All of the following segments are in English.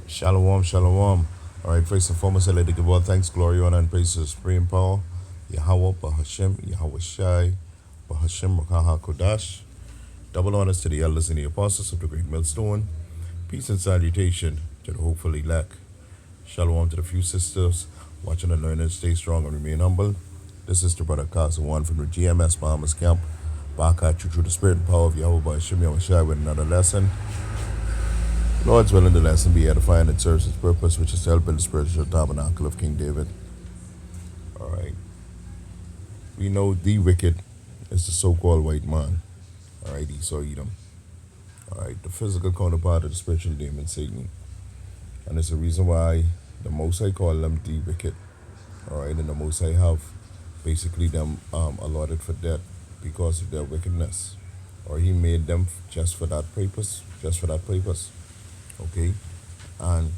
Shalom, shalom. All right, first and foremost, I'd like to give all thanks, glory, honor, and praise to the supreme power, Yahweh, Bahashem, Yahweh Shai, Bahashem, Rakaha Kodash. Double honors to the elders and the apostles of the great millstone. Peace and salutation to the hopeful elect. Shalom to the few sisters watching and learning. Stay strong and remain humble. This is the brother Casa One from the GMS Bahamas Camp. Back at you through the spirit and power of Yahweh Bahashem, Yahweh Shai with another lesson. Lord's willing, the lesson be edifying and serves its purpose, which is to help build the spiritual tabernacle of King David. All right. We know the wicked is the so-called white man. All right, Esau Edom. All right, the physical counterpart of the spiritual demon Satan. And it's the reason why the Most High call them the wicked. All right, and the Most High have basically them allotted for death because of their wickedness. Or he made them just for that purpose, Okay? And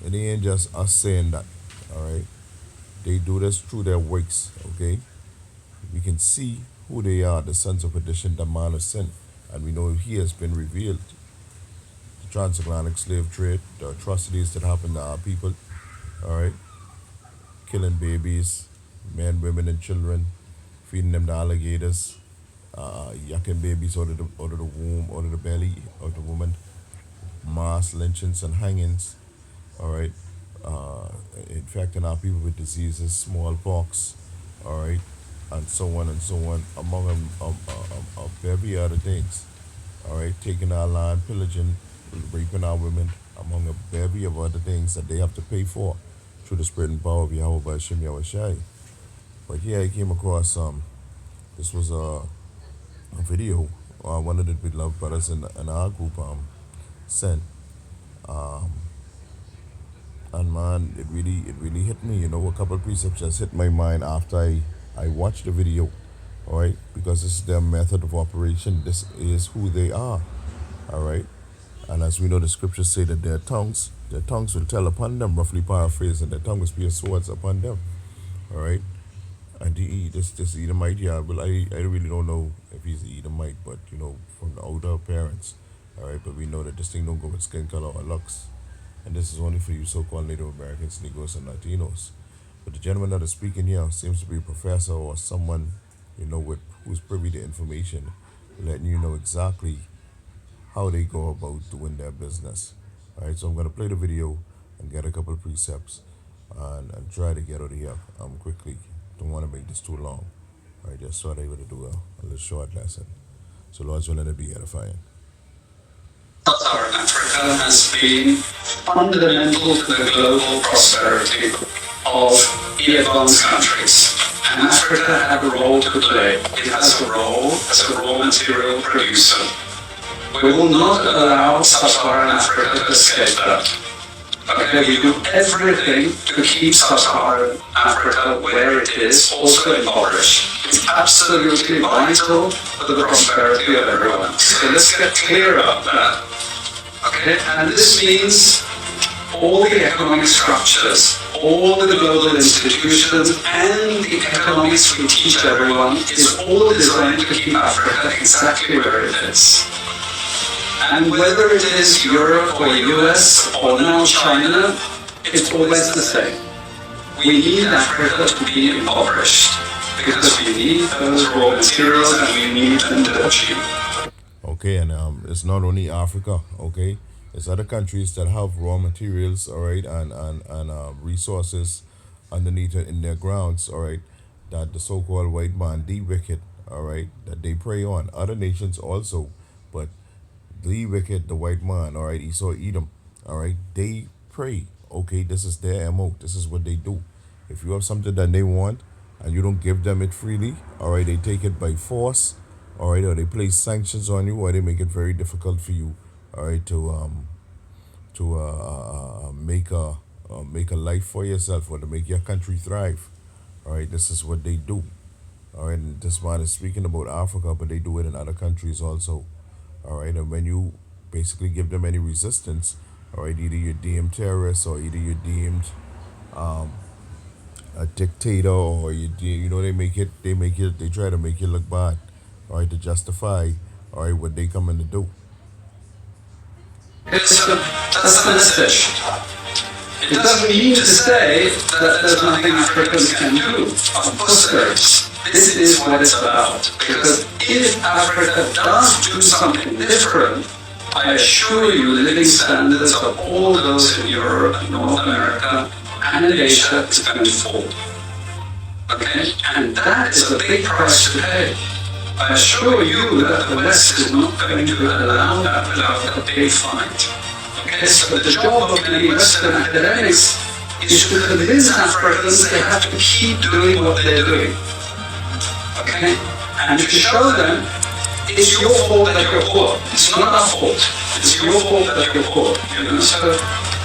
it ain't just us saying that, all right? They do this through their works, okay? We can see who they are, the sons of perdition, the man of sin. And we know he has been revealed. The transatlantic slave trade, the atrocities that happen to our people, all right? Killing babies, men, women, and children, feeding them to alligators, yucking babies out of the womb, out of the belly of the woman, mass lynchings and hangings, all right, uh, infecting our people with diseases, smallpox, all right, and so on, among every other things, all right, taking our land, pillaging, raping our women, among a bevy of other things that they have to pay for through the spirit and power of Yahweh by Shem Yahweh Shai. But here I came across this was a video one of the beloved brothers in our group sent. Um, and man, it really hit me. You know, a couple of precepts just hit my mind after I watched the video. All right, because this is their method of operation. This is who they are. All right, and as we know, the scriptures say that their tongues will tell upon them. Roughly paraphrasing, their tongue will spear swords upon them. All right, and this Edomite, yeah, well, I really don't know if he's the Edomite, but you know, from the older parents. All right, but we know that this thing don't go with skin color or looks. And this is only for you so-called Native Americans, Negroes, and Latinos. But the gentleman that is speaking here seems to be a professor or someone, you know, who's privy to information, letting you know exactly how they go about doing their business. All right, so I'm going to play the video and get a couple of precepts and try to get out of here quickly. Don't want to make this too long. All right, just so I'm able to do a little short lesson. So Lord's willing to be edifying. Sub-Saharan Africa has been fundamental to the global prosperity of the advanced countries. And Africa had a role to play. It has a role as a raw material producer. We will not allow Sub-Saharan Africa to escape that. Okay, we do everything to keep Sub-Saharan Africa where it is, also impoverished. It's absolutely vital for the prosperity of everyone. So let's get clear about that. Okay, and this means all the economic structures, all the global institutions, and the economics we teach everyone is all designed to keep Africa exactly where it is. And whether it is Europe or US or now China, it's always the same. We need Africa to be impoverished because we need those raw materials and we need them to cheap. Okay, and it's not only Africa, okay? It's other countries that have raw materials, all right, and resources underneath it in their grounds, all right, that the so-called white man, the wicked, all right, that they prey on. Other nations also, but the wicked, the white man, all right, Esau Edom, all right, they pray. Okay, this is their MO. This is what they do. If you have something that they want and you don't give them it freely, all right, they take it by force, all right, or they place sanctions on you, or they make it very difficult for you, all right, to make a life for yourself or to make your country thrive. All right, this is what they do. All right, and this man is speaking about Africa, but they do it in other countries also. All right, and when you basically give them any resistance, all right, either you're deemed terrorist or either you're deemed a dictator, or you know they try to make you look bad, all right, to justify, all right, what they coming to do. So that's the message. It doesn't mean to say that there's nothing Africans can do. Of course there is. This is what it's about. Because if Africa does do something different, I assure you the living standards of all those in Europe and North America and in Asia is going to fall. Okay? And that is a big price to pay. I assure you that the West is not going to allow that without a big fight. Okay, so the job of many Western academics is to convince Africans they have to keep doing what they're doing. Okay? And to show them it's your fault that you're poor. It's not our fault. It's your fault that you're poor. You know? So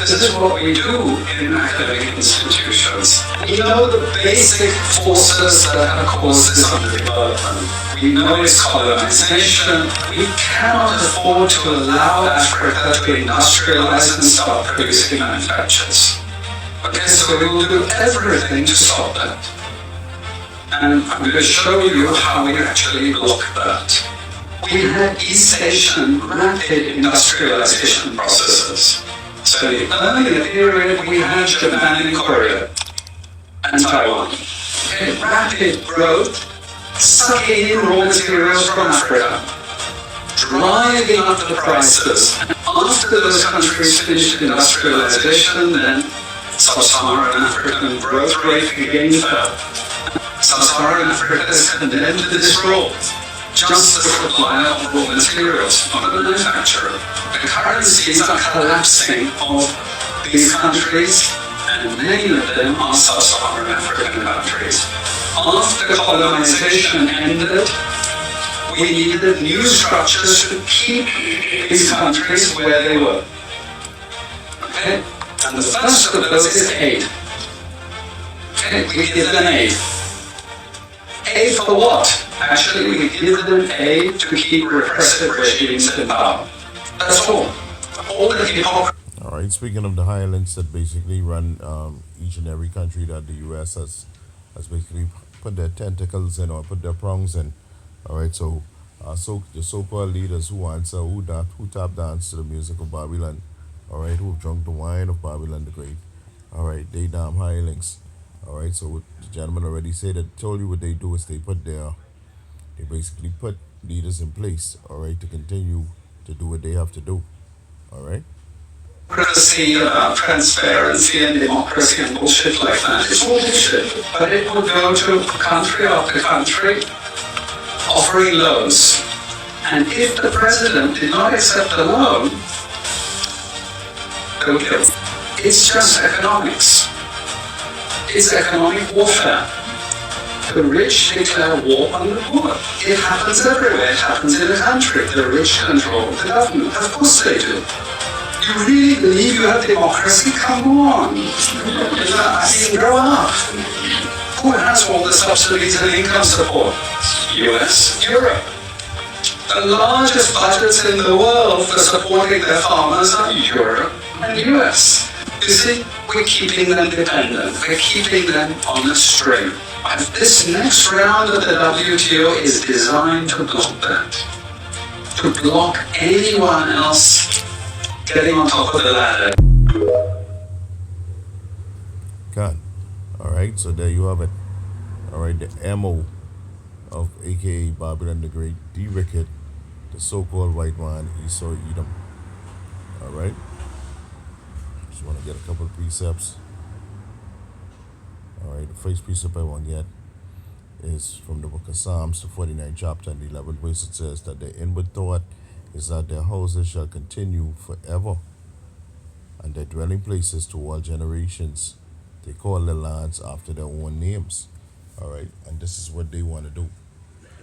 this is what we do in academic institutions. We know the basic forces that have caused this underdevelopment. We know it's colonization. We cannot afford to allow Africa to industrialize and start producing manufacturers. Okay, so we will do everything to stop that. And I'm going to show you how we actually block that. We had East Asian rapid industrialization processes. So in the earlier period, we had Japan and Korea and Taiwan. Okay, rapid growth, sucking in raw materials from Africa, driving up the prices. And after those countries finished industrialization, then sub-Saharan African growth rate again fell. Sub-Saharan Africa is condemned to this role. Just the supplier of raw materials, not a manufacturer. The currencies are collapsing of these countries, and many of them are sub-Saharan African countries. After colonization ended, we needed new structures to keep these countries where they were. Okay? And the first of those is aid. Okay, we give them aid. Aid for what? Actually, we give them aid to keep repressive regimes in power. That's all. All the hypocrisy. All right. Speaking of the highlands that basically run each and every country that the U.S. has basically put their tentacles in or put their prongs in. All right. So the so-called leaders who answer, who tap dance to the music of Babylon, all right, who have drunk the wine of Babylon the Great, all right, they damn hirelings. All right. So what the gentleman already said, that told you what they do is they basically put leaders in place, all right, to continue to do what they have to do, all right. Democracy about transparency and democracy and bullshit like that. It's all bullshit. But it will go to country after country offering loans. And if the president did not accept the loan, they would kill him. It's just economics. It's economic warfare. The rich declare war on the poor. It happens everywhere. It happens in the country. The rich control the government. Of course they do. You really believe you have democracy? Come on. I mean, grow up. Who has all the subsidies and income support? US, Europe. The largest budgets in the world for supporting their farmers are Europe and US. You see, we're keeping them dependent. We're keeping them on a string. And this next round of the WTO is designed to block that. To block anyone else getting on top of the ladder. God. All right, so there you have it. All right, the MO of AKA Babylon the Great, D. Rickett, the so-called white man, Esau Edom. All right. Just want to get a couple of precepts. All right, the first precept I want to get is from the book of Psalms, the 49th chapter and the 11th verse. It says that their inward thought is that their houses shall continue forever, and their dwelling places to all generations. They call their lands after their own names. All right, and this is what they want to do.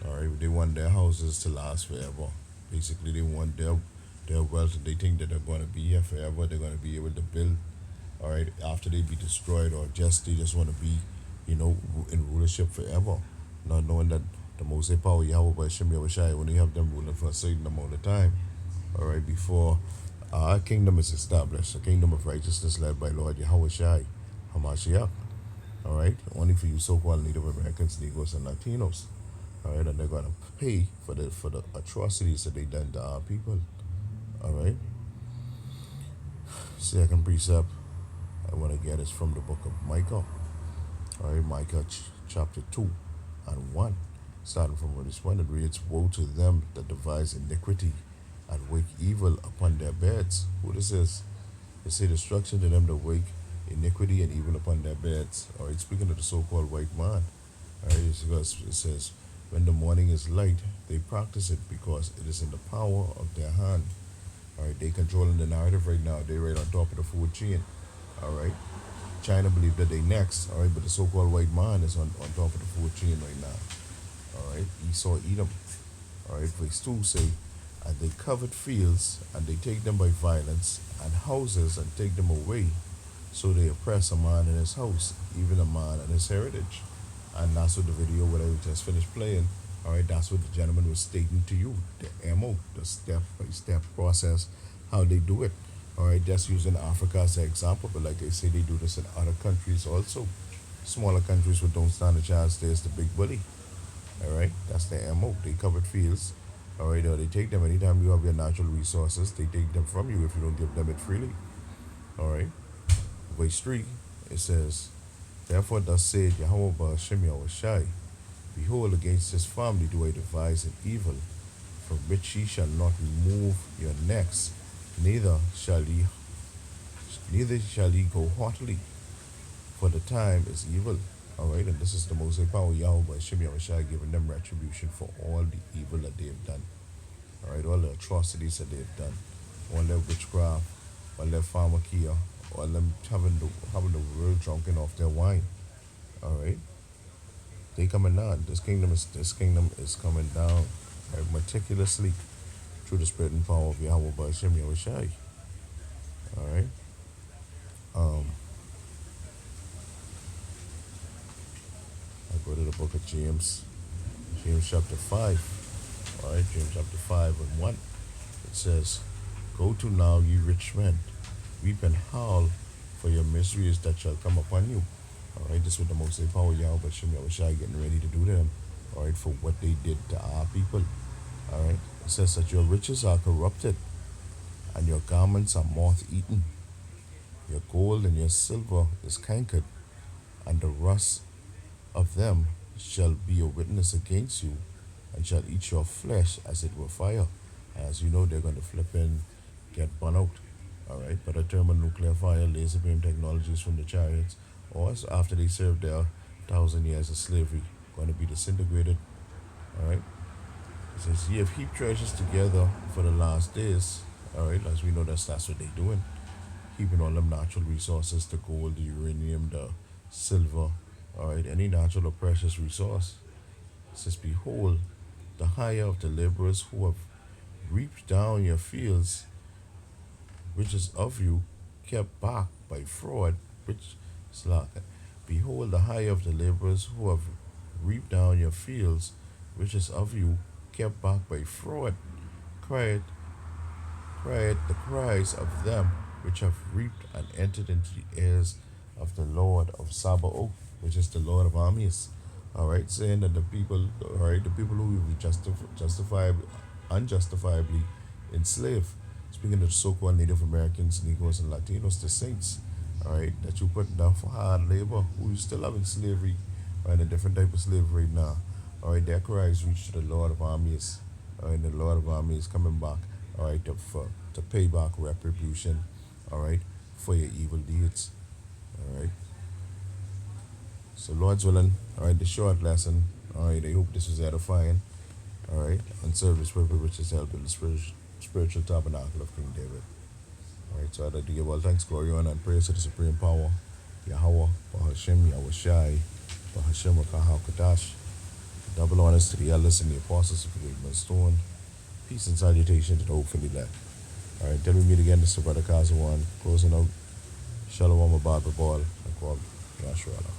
All right, they want their houses to last forever. Basically, they want their wealth. They think that they're going to be here forever. They're going to be able to build. All right, after they be destroyed, or just they just want to be, in rulership forever, not knowing that the Most High Power Yahweh by Shem Yahushai only have them ruling for a certain amount of time. All right, before our kingdom is established, a kingdom of righteousness led by Lord Yahushai Hamashiach. All right, only for you so-called Native Americans, Negroes, and Latinos. All right, and they're gonna pay for the atrocities that they done to our people. All right. second precept I want to get is from the book of Micah. All right, Micah chapter 2 and 1. Starting from verse 1, it reads, "Woe to them that devise iniquity and wake evil upon their beds." Who this is? It say destruction to them that wake iniquity and evil upon their beds. All right, speaking of the so-called white man. All right, it says, when the morning is light, they practice it because it is in the power of their hand. All right, they controlling the narrative right now. They right on top of the food chain. All right, China believe that they next. All right, but the so-called white man is on top of the food chain right now. All right, Esau Edom. All right, verse 2 say, "And they covet fields, and they take them by violence, and houses, and take them away. So they oppress a man in his house, even a man in his heritage." And that's what the video what I just finished playing. All right, that's what the gentleman was stating to you. The MO, the step-by-step process, how they do it. All right, just using Africa as an example, but like I say, they do this in other countries also. Smaller countries who don't stand a chance, there's the big bully. All right, that's the MO. They covered fields. All right, or they take them anytime you have your natural resources. They take them from you if you don't give them it freely. All right, verse 3, it says, "Therefore thus said Yahweh Ba'ashem Yahushai, Behold, against this family do I devise an evil, from which ye shall not remove your necks, neither shall ye go haughtily, for the time is evil." All right, and this is the most power Yahweh Ba'ashem Yahushai giving them retribution for all the evil that they have done. All right, all the atrocities that they have done, all their witchcraft, all their pharmakia, all them having the world drunken off their wine. All right, they coming down. This kingdom is coming down, right, meticulously through the spirit and power of Yahweh Ba'ashem Yahushai. All right. Um, I go to the book of James, James chapter 5. All right, James chapter 5 and 1. It says, "Go to now, ye rich men, weep and howl for your miseries that shall come upon you." All right, this is what the Most High Power Yahweh Shem Yahushai getting ready to do to them. All right, for what they did to our people. All right, it says that your riches are corrupted, and your garments are moth eaten. Your gold and your silver is cankered, and the rust of them shall be a witness against you, and shall eat your flesh as it were fire. As you know, they're going to flip in, get burnt out. All right, but a thermonuclear fire, laser beam technologies from the chariots, or after they serve their 1,000 years of slavery, going to be disintegrated. All right, it says, "Ye have heaped treasures together for the last days." All right, as we know, that's what they're doing, keeping all them natural resources, the gold, the uranium, the silver, all right, any natural or precious resource. It says, "Behold, the hire of the laborers who have reaped down your fields, which is of you, kept back by fraud, which is like, behold, the hire of the laborers who have reaped down your fields, which is of you, kept back by fraud, cried, cried the cries of them which have reaped and entered into the ears of the Lord of Sabaoth," which is the Lord of armies. All right, saying that the people, all right, the people who will be justifiably, unjustifiably enslaved, speaking of the so-called Native Americans, Negroes, and Latinos, the saints, all right, that you put down for hard labor, who you still have in slavery, right, a different type of slavery right now. All right, their cries reach to the Lord of armies. All right, the Lord of armies coming back, all right, to pay back retribution, all right, for your evil deeds. All right. So Lord's willing, all right, the short lesson, all right, I hope this was edifying, all right, and serve the purpose which is held in the spiritual tabernacle of King David. All right, so I'd like to give all thanks, glory, honor, and praise to the supreme power, Yahweh, Bahashem, Yahushai, Bahashem, Rakahal Kadash. Double honors to the elders and the apostles of the great millstone. Peace and salutation to the hopefully elect. All right, till we meet again, this is Brother Kazawan, closing out. Shalom, Abad, Babal, and Kwab, Yasharahla.